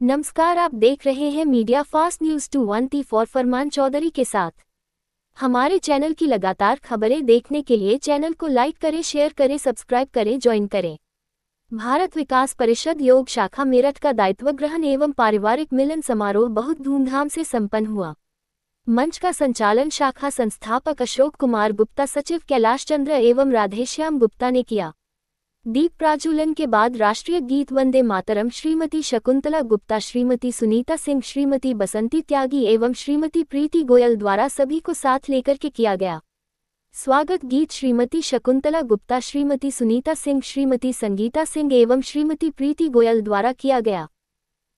नमस्कार, आप देख रहे हैं मीडिया फास्ट न्यूज 214 फरमान चौधरी के साथ। हमारे चैनल की लगातार खबरें देखने के लिए चैनल को लाइक करें, शेयर करें, सब्सक्राइब करें, ज्वाइन करें। भारत विकास परिषद योग शाखा मेरठ का दायित्व ग्रहण एवं पारिवारिक मिलन समारोह बहुत धूमधाम से संपन्न हुआ। मंच का संचालन शाखा संस्थापक अशोक कुमार गुप्ता, सचिव कैलाश चंद्र एवं राधेश्याम गुप्ता ने किया। दीप प्राज्वलन के बाद राष्ट्रीय गीत वंदे मातरम श्रीमती शकुंतला गुप्ता, श्रीमती सुनीता सिंह, श्रीमती बसंती त्यागी एवं श्रीमती प्रीति गोयल द्वारा सभी को साथ लेकर के किया गया। स्वागत गीत श्रीमती शकुंतला गुप्ता, श्रीमती सुनीता सिंह, श्रीमती संगीता सिंह एवं श्रीमती प्रीति गोयल द्वारा किया गया।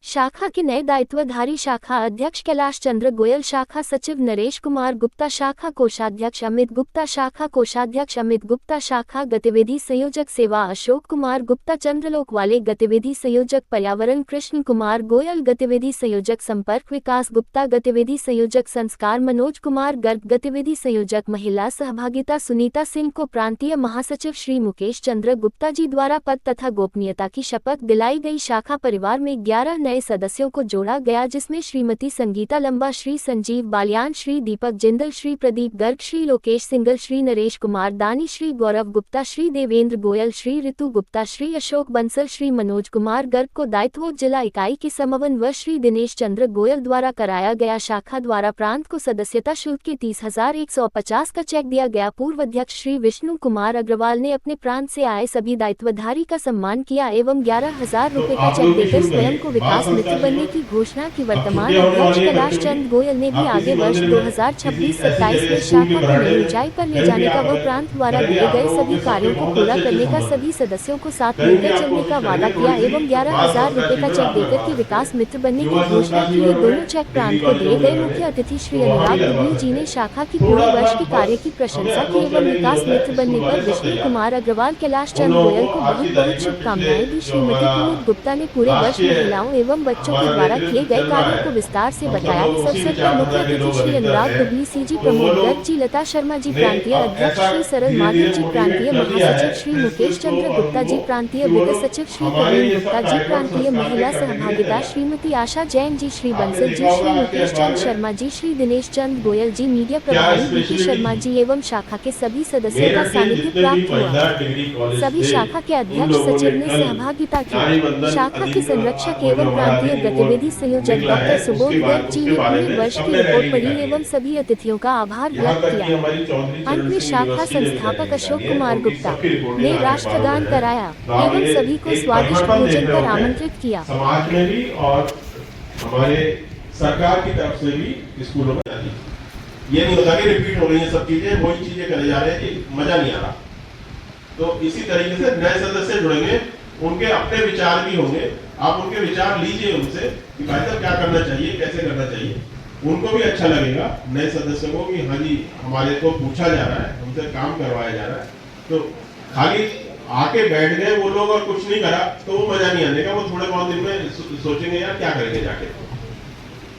शाखा के नए दायित्वधारी शाखा अध्यक्ष कैलाश चंद्र गोयल, शाखा सचिव नरेश कुमार गुप्ता, शाखा कोषाध्यक्ष अमित गुप्ता, शाखा कोषाध्यक्ष अमित गुप्ता, शाखा गतिविधि संयोजक सेवा अशोक कुमार गुप्ता, चंद्रलोक वाले गतिविधि संयोजक पर्यावरण कृष्ण कुमार गोयल, गतिविधि संयोजक संपर्क विकास गुप्ता, गतिविधि संयोजक संस्कार मनोज कुमार गर्ग, गतिविधि संयोजक महिला सहभागिता सुनीता सिंह को प्रांतीय महासचिव श्री मुकेश चंद्र गुप्ता जी द्वारा पद तथा गोपनीयता की शपथ दिलाई गई। शाखा परिवार में 11 नए सदस्यों को जोड़ा गया, जिसमें श्रीमती संगीता लंबा, श्री संजीव बालियान, श्री दीपक जिंदल, श्री प्रदीप गर्ग, श्री लोकेश सिंगल, श्री नरेश कुमार दानी, श्री गौरव गुप्ता, श्री देवेंद्र गोयल, श्री ऋतु गुप्ता, श्री अशोक बंसल, श्री मनोज कुमार गर्ग को दायित्व जिला इकाई के समन्वय व श्री दिनेश चंद्र गोयल द्वारा कराया गया। शाखा द्वारा प्रांत को सदस्यता शुल्क के 30,150 का चेक दिया गया। पूर्व अध्यक्ष श्री विष्णु कुमार अग्रवाल ने अपने प्रांत से आए सभी दायित्वधारी का सम्मान किया एवं 11,000 रुपए का चेक देकर स्वयं को विकास मित्र बनने की घोषणा की। वर्तमान अध्यक्ष कैलाश चंद्र गोयल ने भी आगे वर्ष 2026-27 में शाखा को नई ऊंचाई पर ले जाने का व प्रांत द्वारा दिए गए सभी कार्यों को पूरा करने का सभी सदस्यों को साथ मिलकर चलने का वादा किया एवं 11,000 रुपए का चेक देकर के विकास मित्र बनने की घोषणा की। ये दोनों चेक प्रांत को दिए गए। मुख्य अतिथि श्री अनुराग दुबे जी ने शाखा की पूरे वर्ष के कार्य की प्रशंसा की एवं विकास मित्र बनने पर विष्णु कुमार अग्रवाल, कैलाश चंद्र गोयल को बहुत बहुत शुभकामनाएं दी। श्रीमती पुनीत गुप्ता ने पूरे वर्ष महिलाओं एवं बच्चों के द्वारा किए गए कार्यों को विस्तार से बताया। इस अवसर पर मुख्य अतिथि श्री अनुराग दुबे, सीजी प्रमोद गर्ग जी, लता शर्मा जी, प्रांतीय अध्यक्ष श्री सरल माधव जी, प्रांतीय महासचिव श्री मुकेश चंद्र गुप्ता जी, प्रांतीय वित्त सचिव श्री प्रवीण गुप्ता जी, प्रांतीय महिला सहभागिता श्रीमती आशा जैन जी, श्री बंसल जी, श्री मुकेश चंद्र शर्मा जी, श्री दिनेश चंद्र गोयल जी, मीडिया प्रभारी विकी शर्मा जी एवं शाखा के सभी सदस्यों का सानिध्य प्राप्त हुआ। सभी शाखा के अध्यक्ष सचिव ने सहभागिता की। शाखा के संरक्षक एवं प्रांतीय गतिविधि संयोजक डॉक्टर सुबोध गर्ग जी ने पूरे वर्ष की रिपोर्ट पढ़ी एवं सभी अतिथियों का आभार व्यक्त किया। अंत में शाखा संस्थापक अशोक कुमार गुप्ता ने राष्ट्रगान कराया एवं सभी को स्वादिष्ट भोजन पर आमंत्रित किया। समाज में भी और हमारे सरकार की तरफ से भी स्कूलों में ये नहीं होता कि रिपीट हो रही है सब चीजें, वही चीजें करे जा रहे हैं कि मजा नहीं आ रहा। तो इसी तरीके से नए सदस्य जुड़ेंगे, उनके अपने विचार भी होंगे। आप उनके विचार लीजिए उनसे कि भाई साहब क्या करना चाहिए, कैसे करना चाहिए। उनको भी अच्छा लगेगा नए सदस्यों को कि हाँ जी हमारे को पूछा जा रहा है, हमसे काम करवाया जा रहा है। तो खाली आके बैठ गए वो लोग और कुछ नहीं करा तो वो मजा नहीं आने का। वो थोड़े बहुत दिन में सोचेंगे यार क्या करेंगे जाके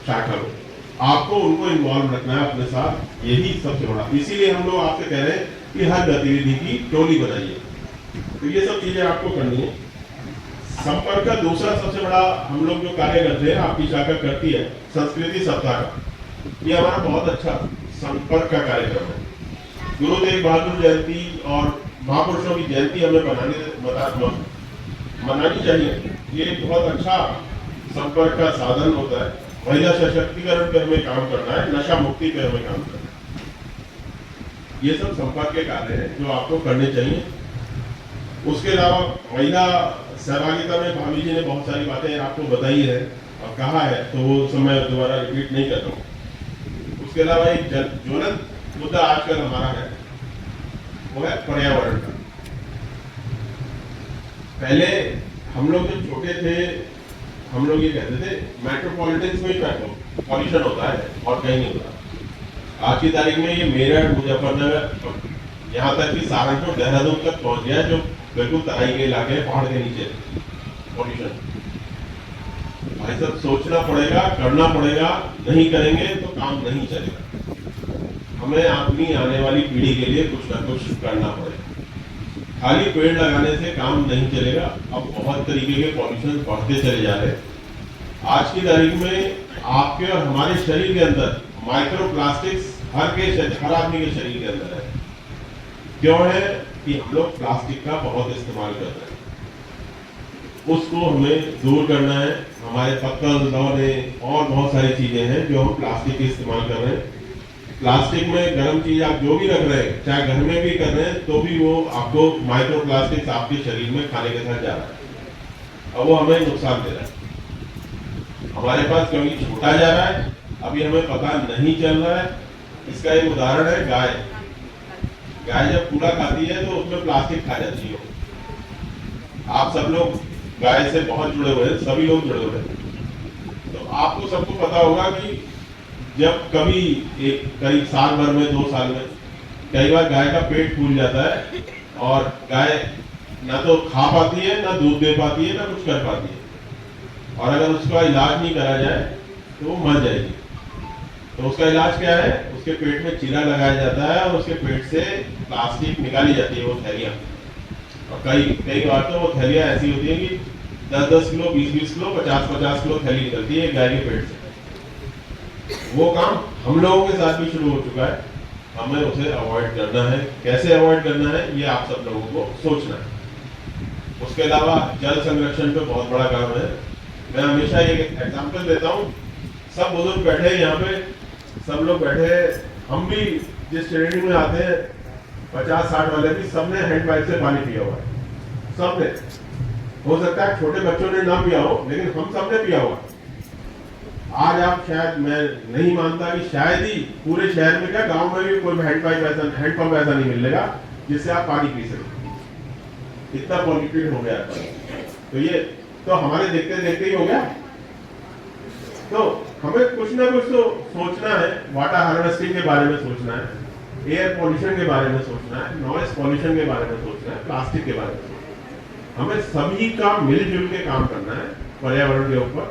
शाखा में। आपको उनको इन्वॉल्व रखना है अपने साथ, यही सबसे बड़ा। इसीलिए हम लोग आपसे कह रहे हैं कि हर गतिविधि की टोली बनाइए। तो ये सब चीजें आपको करनी है। संपर्क का दूसरा सबसे बड़ा हम लोग जो कार्य करते हैं, आपकी शाखा करती है, संस्कृति सप्ताह का। ये हमारा बहुत अच्छा संपर्क का कार्यक्रम है। गुरु तेग बहादुर जयंती और महापुरुषों की जयंती हमें मनानी चाहिए। ये बहुत अच्छा संपर्क का साधन होता है। महिला सशक्तिकरण पे हमें काम करना है, नशा मुक्ति पे हमें काम करना है। ये सब संपर्क के कार्य हैं जो आपको करने चाहिए। उसके अलावा महिला सहभागिता में भाभी जी ने बहुत सारी बातें आपको बताई है और कहा है, तो वो समय दोबारा रिपीट नहीं करता हूँ। उसके अलावा एक ज्वलंत मुद्दा आजकल हमारा है, वो है पर्यावरण का। पहले हम लोग जब छोटे थे हम लोग ये कहते थे मेट्रोपॉलिटन्स में ही पॉल्यूशन होता है और कहीं नहीं होता। आज की तारीख में ये मेरठ, मुजफ्फरनगर, यहाँ तक कि सहारनपुर, देहरादून तक पहुंच गया, जो बिल्कुल तराई के इलाके पहाड़ के नीचे पॉल्यूशन। भाई सब सोचना पड़ेगा, करना पड़ेगा। नहीं करेंगे तो काम नहीं चलेगा। हमें अपनी आने वाली पीढ़ी के लिए कुछ न कुछ करना पड़ेगा। खाली पेड़ लगाने से काम नहीं चलेगा। अब बहुत तरीके के पॉल्यूशन बढ़ते चले जा रहे हैं। आज की तारीख में आपके और हमारे शरीर के अंदर माइक्रो प्लास्टिक्स हर आदमी के शरीर के अंदर है। क्यों है कि हम लोग प्लास्टिक का बहुत इस्तेमाल कर रहे हैं, उसको हमें दूर करना है। हमारे पत्तल दौरे और बहुत सारी चीजें हैं जो हम प्लास्टिक के इस्तेमाल कर रहे हैं। प्लास्टिक में गर्म चीज आप जो भी रख रहे हैं, चाहे घर में भी कर रहे हैं, तो भी वो आपको माइक्रो प्लास्टिक्स आपके शरीर में खाने के साथ जा रहा है और वो हमें नुकसान दे रहा है हमारे पास, क्योंकि छूटा जा रहा है, अभी हमें पता नहीं चल रहा है। इसका एक उदाहरण है गाय। गाय जब कूड़ा खाती है तो उसमें प्लास्टिक खा जाती है। आप सब लोग गाय से बहुत जुड़े हुए हैं, सभी लोग जुड़े हुए हैं, तो आपको सबको पता होगा कि जब कभी एक करीब साल भर में 2 साल में कई बार गाय का पेट फूल जाता है और गाय ना तो खा पाती है, ना दूध दे पाती है, ना कुछ कर पाती है, और अगर उसका इलाज नहीं करा जाए तो वो मर जाएगी। तो उसका इलाज क्या है? उसके पेट में चीरा लगाया जाता है और उसके पेट से प्लास्टिक निकाली जाती है, वो थैलियां। और कई बार तो वो थैलियां ऐसी होती है कि 10-10 किलो, 20-20 किलो, 50-50 किलो थैली निकलती है गाय के पेट से। वो काम हम लोगों के साथ भी शुरू हो चुका है, हमें उसे अवॉइड करना है। कैसे अवॉइड करना है ये आप सब लोगों को सोचना है। उसके अलावा जल संरक्षण पे बहुत बड़ा काम है। मैं हमेशा एक एग्जांपल देता हूँ। सब बुजुर्ग बैठे हैं यहाँ पे, सब लोग बैठे हैं, हम भी जिस श्रेणी में आते हैं 50-60 वाले भी, सबने हैंड पाइप से पानी पिया हुआ है। सबने, हो सकता है छोटे बच्चों ने ना पिया हो, लेकिन हम सबने पिया हुआ। आज आप शायद, मैं नहीं मानता कि शायद ही पूरे शहर में, क्या गांव में भी कोई हैंड पंप ऐसा नहीं मिलेगा जिससे आप पानी पी सकें। इतना पॉल्यूटेड हो गया है। तो ये तो हमारे देखते देखते ही हो गया। तो हमें कुछ ना कुछ तो सोचना है। वाटर हार्वेस्टिंग के बारे में सोचना है, एयर पॉल्यूशन के बारे में सोचना है, नॉइज पॉल्यूशन के बारे में सोचना है, प्लास्टिक के बारे में सोचना है। हमें सभी का मिलजुल के काम करना है पर्यावरण के ऊपर।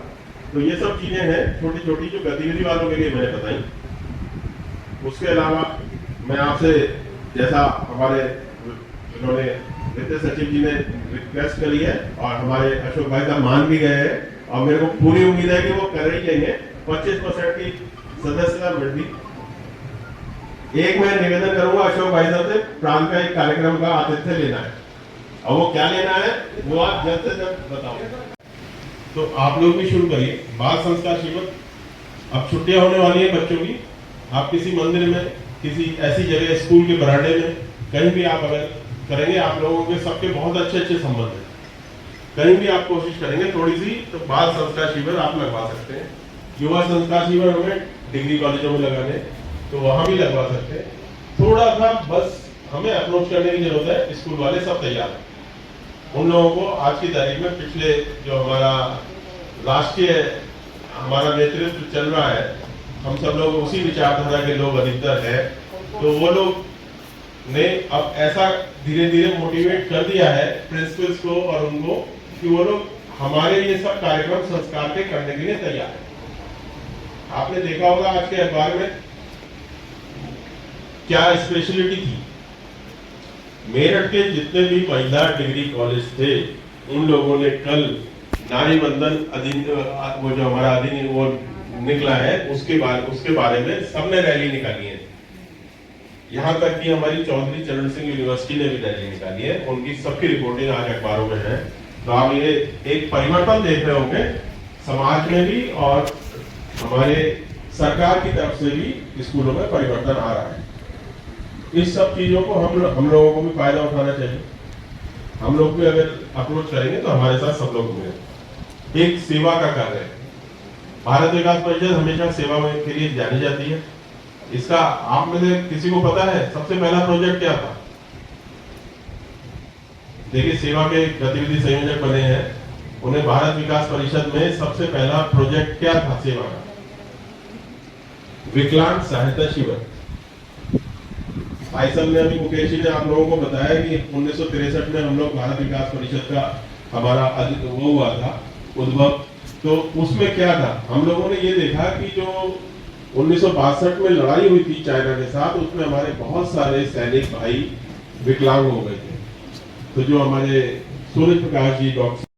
तो ये सब चीजें हैं छोटी छोटी जो गतिविधि वालों के लिए मैंने बताई। उसके अलावा मैं आपसे, जैसा हमारे इन्होंने वित्त सचिव जी ने रिक्वेस्ट करी है और हमारे अशोक भाई का मान भी गए हैं, और मेरे को पूरी उम्मीद है कि वो कर ही लेंगे, 25% की सदस्यता वृद्धि। एक मैं निवेदन करूंगा अशोक भाई साहब से, प्रांत का एक कार्यक्रम का आतिथ्य लेना है, और वो क्या लेना है वो आप जल्द से जल्द बताओ। तो आप लोग भी शुरू करिए बाल संस्कार शिविर। अब छुट्टियां होने वाली है बच्चों की, आप किसी मंदिर में, किसी ऐसी जगह, स्कूल के बरामदे में, कहीं भी आप अगर करेंगे, आप लोगों के सबके बहुत अच्छे अच्छे संबंध हैं, कहीं भी आप कोशिश करेंगे थोड़ी सी, तो बाल संस्कार शिविर आप लगवा सकते हैं। युवा संस्कार शिविर हमें डिग्री कॉलेजों में लगाने, तो वहां भी लगवा सकते हैं। थोड़ा सा बस हमें अप्रोच करने की जरूरत है। स्कूल वाले सब तैयार हैं। उन लोगों को आज की तारीख में, पिछले जो हमारा राष्ट्रीय हमारा नेतृत्व चल रहा है, हम सब लोग उसी विचारधारा के लोग अधिकतर हैं, तो वो लोग ने अब ऐसा धीरे धीरे मोटिवेट कर दिया है प्रिंसिपल्स को और उनको, कि वो लोग हमारे ये सब कार्यक्रम संस्कार के करने के लिए तैयार है। आपने देखा होगा आज के अखबार में क्या स्पेशलिटी थी। मेरठ के जितने भी महिला डिग्री कॉलेज थे, उन लोगों ने कल नारी बंधन अधिनियम, वो जो हमारा अधिनियम वो निकला है, उसके बारे में सबने रैली निकाली है। यहाँ तक कि हमारी चौधरी चरण सिंह यूनिवर्सिटी ने भी रैली निकाली है। उनकी सबकी रिपोर्टिंग आज अखबारों में है। तो आप ये एक परिवर्तन देख रहे होंगे समाज में भी, और हमारे सरकार की तरफ से भी स्कूलों में परिवर्तन आ रहा है। इस सब चीजों को हम लोगों को भी फायदा उठाना चाहिए। हम लोग भी अगर अप्रोच करेंगे तो हमारे साथ सब लोग होंगे। एक सेवा का कार्य है। भारत विकास परिषद हमेशा सेवा के लिए जानी जाती है। इसका आप में से किसी को पता है सबसे पहला प्रोजेक्ट क्या था? देखिए, सेवा के गतिविधि संयोजक बने हैं, उन्हें भारत विकास परिषद में सबसे पहला प्रोजेक्ट क्या था सेवा का? विकलांग सहायता शिविर। भाई साहब ने अभी, मुकेश जी ने आप लोगों को बताया कि 1963 में हम लोग भारत विकास परिषद का हमारा वो हुआ था उद्भव। तो उसमें क्या था, हम लोगों ने ये देखा कि जो 1962 में लड़ाई हुई थी चाइना के साथ, उसमें हमारे बहुत सारे सैनिक भाई विकलांग हो गए थे। तो जो हमारे सूर्य प्रकाश जी डॉक्टर